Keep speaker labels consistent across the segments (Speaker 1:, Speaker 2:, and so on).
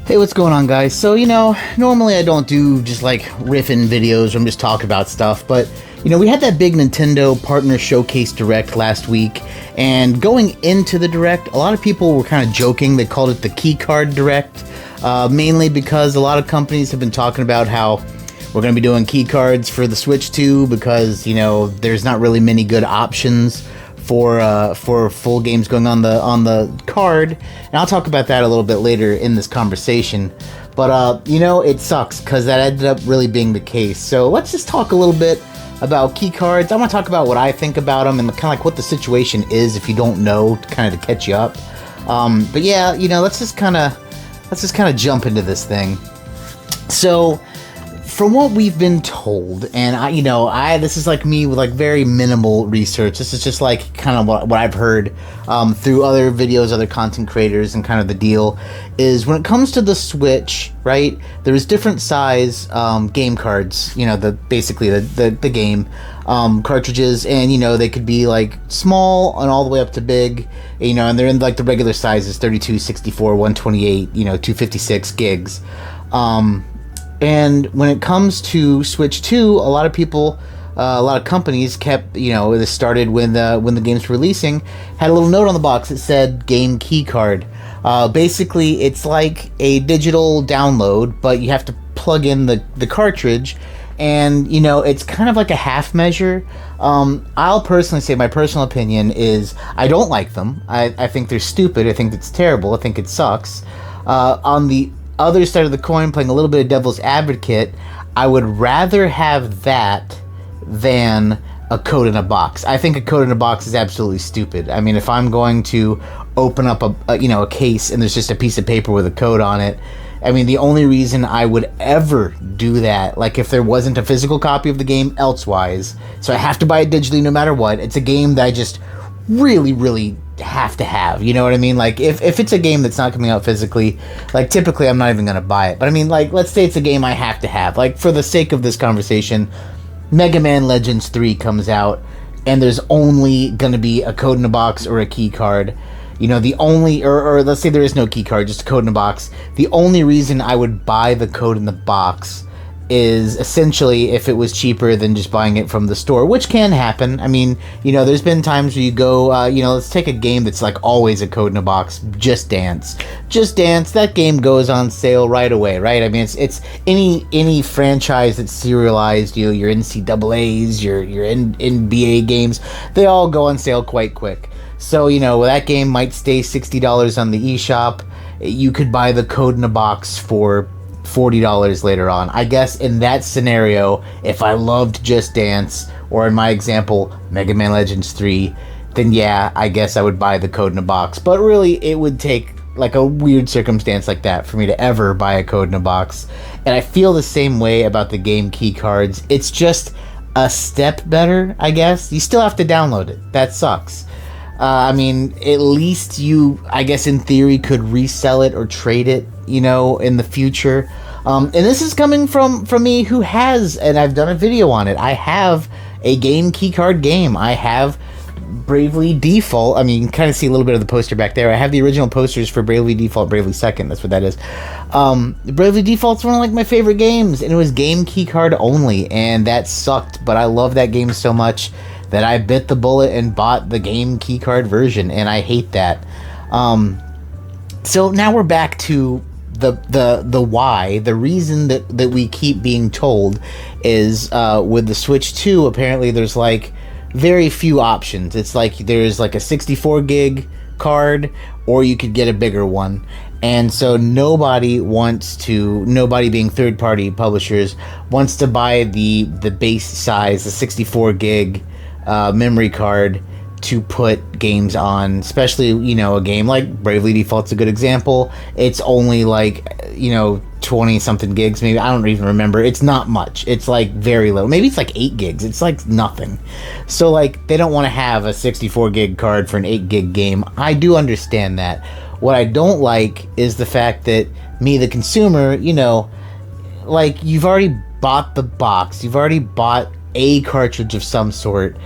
Speaker 1: Hey, what's going on, guys? So, normally I don't do just like riffing videos or I'm just talking about stuff, but, we had that big Nintendo Partner Showcase Direct last week, and going into the Direct, a lot of people were kind of joking. They called it the Keycard Direct, mainly because a lot of companies have been talking about how we're going to be doing keycards for the Switch 2 because, there's not really many good options for full games going on the card, and I'll talk about that a little bit later in this conversation. But it sucks because that ended up really being the case. So let's just talk a little bit about key cards. I want to talk about what I think about them and kind of like what the situation is if you don't know, kind of to catch you up. But yeah, let's just kind of jump into this thing. So, from what we've been told, and this is like me with like very minimal research. This is just like kind of what I've heard through other videos, other content creators, and kind of the deal is when it comes to the Switch, right? There's different size game cards. Basically the game cartridges, and they could be like small and all the way up to big. And they're in like the regular sizes: 32, 64, 128, 256 gigs. And when it comes to Switch 2, a lot of people, a lot of companies kept, this started when the game's releasing, had a little note on the box that said Game Key Card. Basically, it's like a digital download, but you have to plug in the cartridge, and, it's kind of like a half measure. I'll personally say my personal opinion is I don't like them. I think they're stupid. I think it's terrible. I think it sucks. On the other side of the coin, playing a little bit of devil's advocate, I would rather have that than a code in a box. I think a code in a box is absolutely stupid. I mean, if I'm going to open up a case and there's just a piece of paper with a code on it, I mean, the only reason I would ever do that, like if there wasn't a physical copy of the game elsewise, so I have to buy it digitally no matter what. It's a game that I just really have to have, you know what I mean? Like if it's a game that's not coming out physically, like typically I'm not even gonna buy it. But I mean, like, let's say it's a game I have to have. Like, for the sake of this conversation, Mega Man Legends 3 comes out and there's only gonna be a code in a box or a key card. The only, or let's say there is no key card, just a code in a box. The only reason I would buy the code in the box is essentially if it was cheaper than just buying it from the store, which can happen. I mean, there's been times where you go, let's take a game that's like always a code in a box, Just Dance. Just Dance, that game goes on sale right away, right? I mean, it's any franchise that's serialized, your NCAAs, your NBA games, they all go on sale quite quick. So, that game might stay $60 on the eShop. You could buy the code in a box for $40 later on. I guess in that scenario, if I loved Just Dance, or in my example, Mega Man Legends 3, then yeah, I guess I would buy the code in a box. But really, it would take like a weird circumstance like that for me to ever buy a code in a box. And I feel the same way about the game key cards. It's just a step better, I guess. You still have to download it. That sucks. I mean, at least you, I guess in theory, could resell it or trade it, in the future. And this is coming from me who has, and I've done a video on it, I have a game keycard game. I have Bravely Default. I mean, you can kind of see a little bit of the poster back there. I have the original posters for Bravely Default, Bravely Second. That's what that is. Bravely Default's one of like my favorite games, and it was game keycard only, and that sucked. But I love that game so much that I bit the bullet and bought the game keycard version, and I hate that. So now we're back to the why. The reason that we keep being told is with the Switch 2, apparently there's like very few options. It's like there's like a 64 gig card, or you could get a bigger one. And so nobody being third-party publishers, wants to buy the base size, the 64 gig memory card to put games on, especially, a game like Bravely Default's a good example. It's only like, 20 something gigs, maybe. I don't even remember. It's not much. It's like very low. Maybe it's like 8 gigs. It's like nothing. So like they don't want to have a 64 gig card for an 8 gig game. I do understand that. What I don't like is the fact that me, the consumer, like you've already bought the box. You've already bought a cartridge of some sort.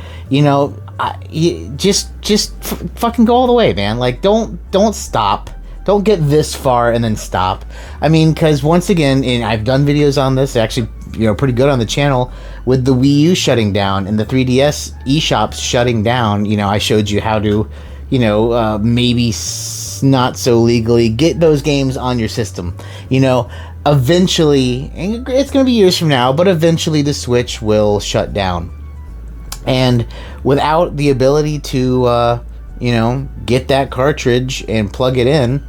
Speaker 1: Just fucking go all the way, man. Like don't stop don't get this far and then stop. I mean, because once again, and I've done videos on this, actually, pretty good on the channel, with the Wii U shutting down and the 3DS eShops shutting down. I showed you how to, maybe not so legally get those games on your system. Eventually, and it's going to be years from now, but eventually the Switch will shut down. And without the ability to, get that cartridge and plug it in,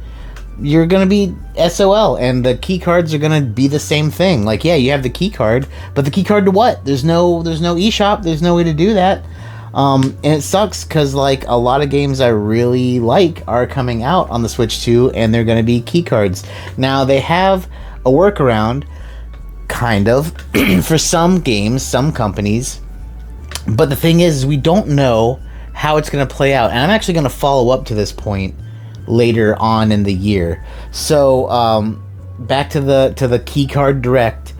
Speaker 1: you're going to be SOL, and the key cards are going to be the same thing. Like, yeah, you have the key card, but the key card to what? There's no eShop. There's no way to do that. And it sucks because, like, a lot of games I really like are coming out on the Switch 2, and they're going to be key cards. Now, they have a workaround, kind of, for some games, some companies. But the thing is, we don't know how it's going to play out. And I'm actually going to follow up to this point later on in the year. So, back to the Keycard Direct.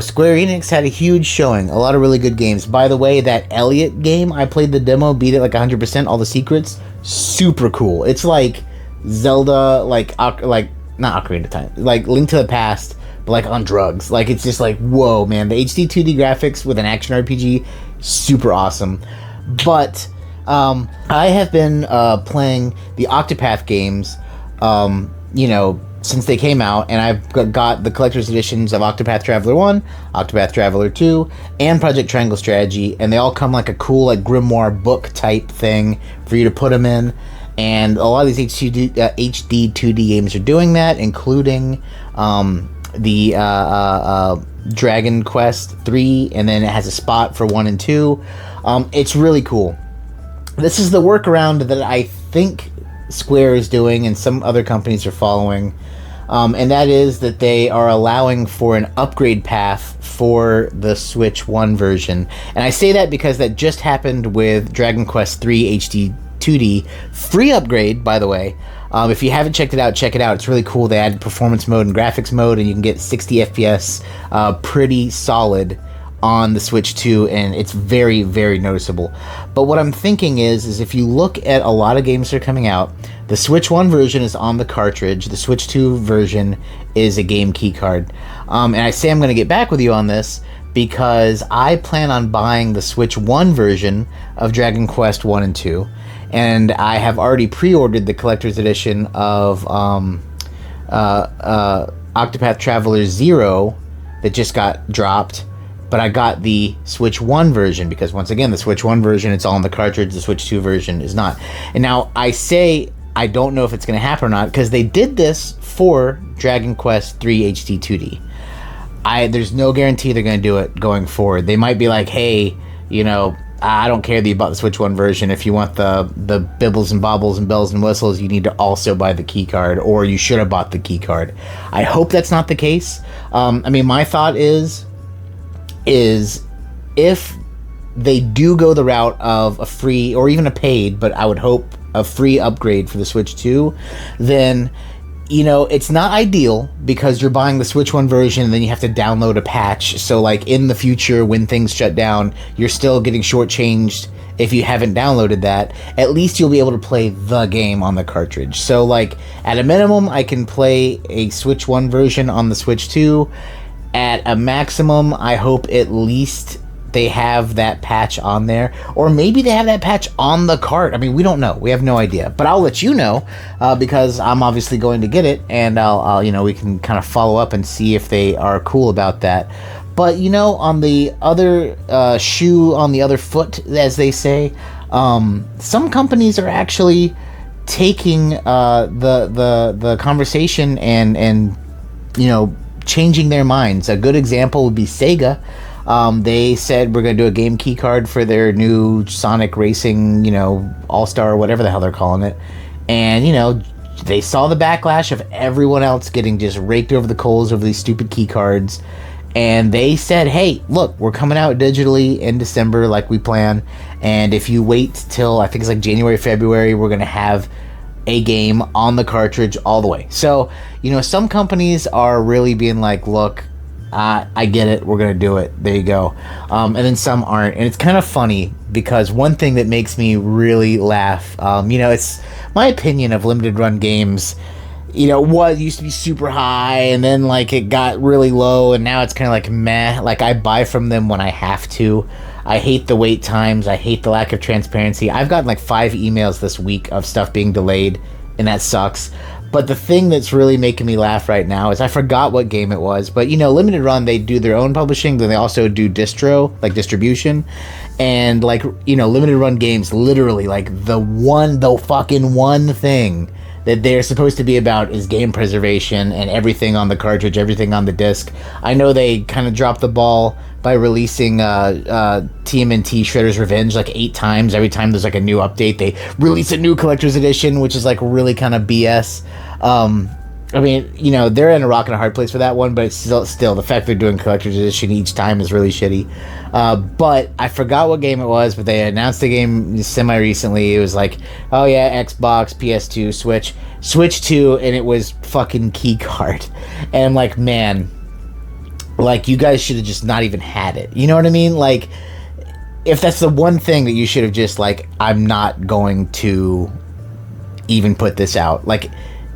Speaker 1: Square Enix had a huge showing. A lot of really good games. By the way, that Elliot game, I played the demo, beat it like 100%, all the secrets. Super cool. It's like Zelda, like not Ocarina of Time, like Link to the Past, but like on drugs. Like, it's just like, whoa, man. The HD 2D graphics with an action RPG, super awesome. But I have been playing the Octopath games, since they came out, and I've got the collector's editions of Octopath Traveler 1, Octopath Traveler 2, and Project Triangle Strategy, and they all come like a cool, like, grimoire book type thing for you to put them in. And a lot of these HD 2D games are doing that, including the Dragon Quest 3, and then it has a spot for 1 and 2. It's really cool. This is the workaround that I think Square is doing and some other companies are following, and that is that they are allowing for an upgrade path for the Switch 1 version. And I say that because that just happened with Dragon Quest 3 HD 2D. Free upgrade, by the way. If you haven't checked it out, check it out. It's really cool. They added performance mode and graphics mode, and you can get 60 FPS pretty solid on the Switch 2, and it's very, very noticeable. But what I'm thinking is if you look at a lot of games that are coming out, the Switch 1 version is on the cartridge, the Switch 2 version is a game key card. And I say I'm going to get back with you on this because I plan on buying the Switch 1 version of Dragon Quest 1 and 2, and I have already pre-ordered the collector's edition of Octopath Traveler 0 that just got dropped. But I got the Switch 1 version because, once again, the Switch 1 version, it's all on the cartridge. The Switch 2 version is not. And now I say I don't know if it's going to happen or not because they did this for Dragon Quest 3 HD 2D. There's no guarantee they're going to do it going forward. They might be like, hey, I don't care that you bought the Switch 1 version. If you want the bibbles and bobbles and bells and whistles, you need to also buy the key card, or you should have bought the key card. I hope that's not the case. My thought is if they do go the route of a free or even a paid, but I would hope a free upgrade for the Switch 2, then it's not ideal because you're buying the Switch 1 version and then you have to download a patch. So, like, in the future when things shut down, you're still getting shortchanged if you haven't downloaded that. At least you'll be able to play the game on the cartridge. So, like, at a minimum, I can play a Switch 1 version on the Switch 2. At a maximum, I hope at least they have that patch on there, or maybe they have that patch on the cart. We don't know. We have no idea, but I'll let you know because I'm obviously going to get it, and I'll we can kind of follow up and see if they are cool about that. But on the other shoe on the other foot, as they say, some companies are actually taking the conversation and changing their minds. A good example would be Sega. They said we're going to do a game key card for their new Sonic Racing, All-Star, or whatever the hell they're calling it. And, they saw the backlash of everyone else getting just raked over the coals over these stupid key cards. And they said, hey, look, we're coming out digitally in December like we plan. And if you wait till, I think it's like January, February, we're going to have a game on the cartridge all the way. So, some companies are really being like, look, I get it, we're going to do it. There you go. And then some aren't. And it's kind of funny because one thing that makes me really laugh, it's my opinion of limited run games. was used to be super high, and then like it got really low, and now it's kind of like meh. Like I buy from them when I have to. I hate the wait times. I hate the lack of transparency. I've gotten like 5 emails this week of stuff being delayed, and that sucks. But the thing that's really making me laugh right now is I forgot what game it was. But Limited Run, they do their own publishing, then they also do distribution, and like Limited Run games, literally like the fucking one thing that they're supposed to be about is game preservation and everything on the cartridge, everything on the disc. I know they kind of dropped the ball by releasing TMNT Shredder's Revenge like 8 times. Every time there's like a new update, they release a new collector's edition, which is like really kind of BS. I mean, they're in a rock and a hard place for that one, but it's still the fact they're doing collector's edition each time is really shitty. But I forgot what game it was, but they announced the game semi-recently. It was like, oh yeah, Xbox, PS2, Switch 2, and it was fucking Keycard. And I'm like, man, like, you guys should have just not even had it. You know what I mean? Like, if that's the one thing that you should have just, like, I'm not going to even put this out. Like,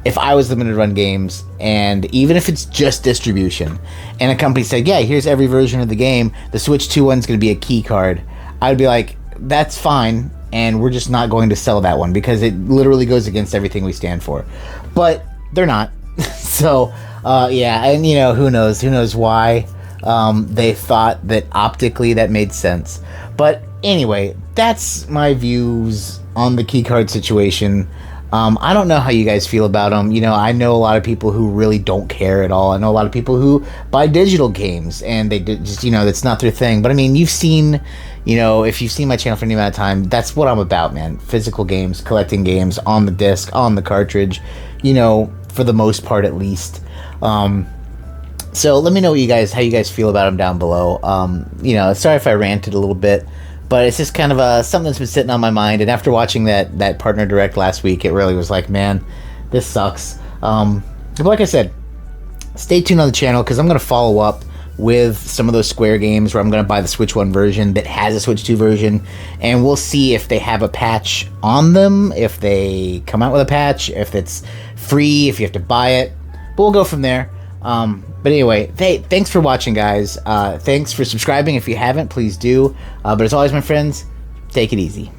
Speaker 1: if I was Limited Run Games, and even if it's just distribution, and a company said, yeah, here's every version of the game, the Switch 2 one's going to be a key card, I'd be like, that's fine, and we're just not going to sell that one, because it literally goes against everything we stand for. But they're not. So, yeah, and who knows why they thought that optically that made sense. But anyway, that's my views on the keycard situation. I don't know how you guys feel about them. I know a lot of people who really don't care at all. I know a lot of people who buy digital games and they just, that's not their thing. But I mean, you've seen, if you've seen my channel for any amount of time, that's what I'm about, man. Physical games, collecting games on the disc, on the cartridge, for the most part at least. So let me know how you guys feel about them down below. Sorry if I ranted a little bit, but it's just kind of something that's been sitting on my mind. And after watching that partner direct last week, it really was like, man, this sucks. But like I said, stay tuned on the channel, because I'm going to follow up with some of those Square games where I'm going to buy the Switch 1 version that has a Switch 2 version, and we'll see if they have a patch on them, if they come out with a patch, if it's free, if you have to buy it. But we'll go from there. But anyway, thanks for watching, guys. Thanks for subscribing. If you haven't, please do. But as always, my friends, take it easy.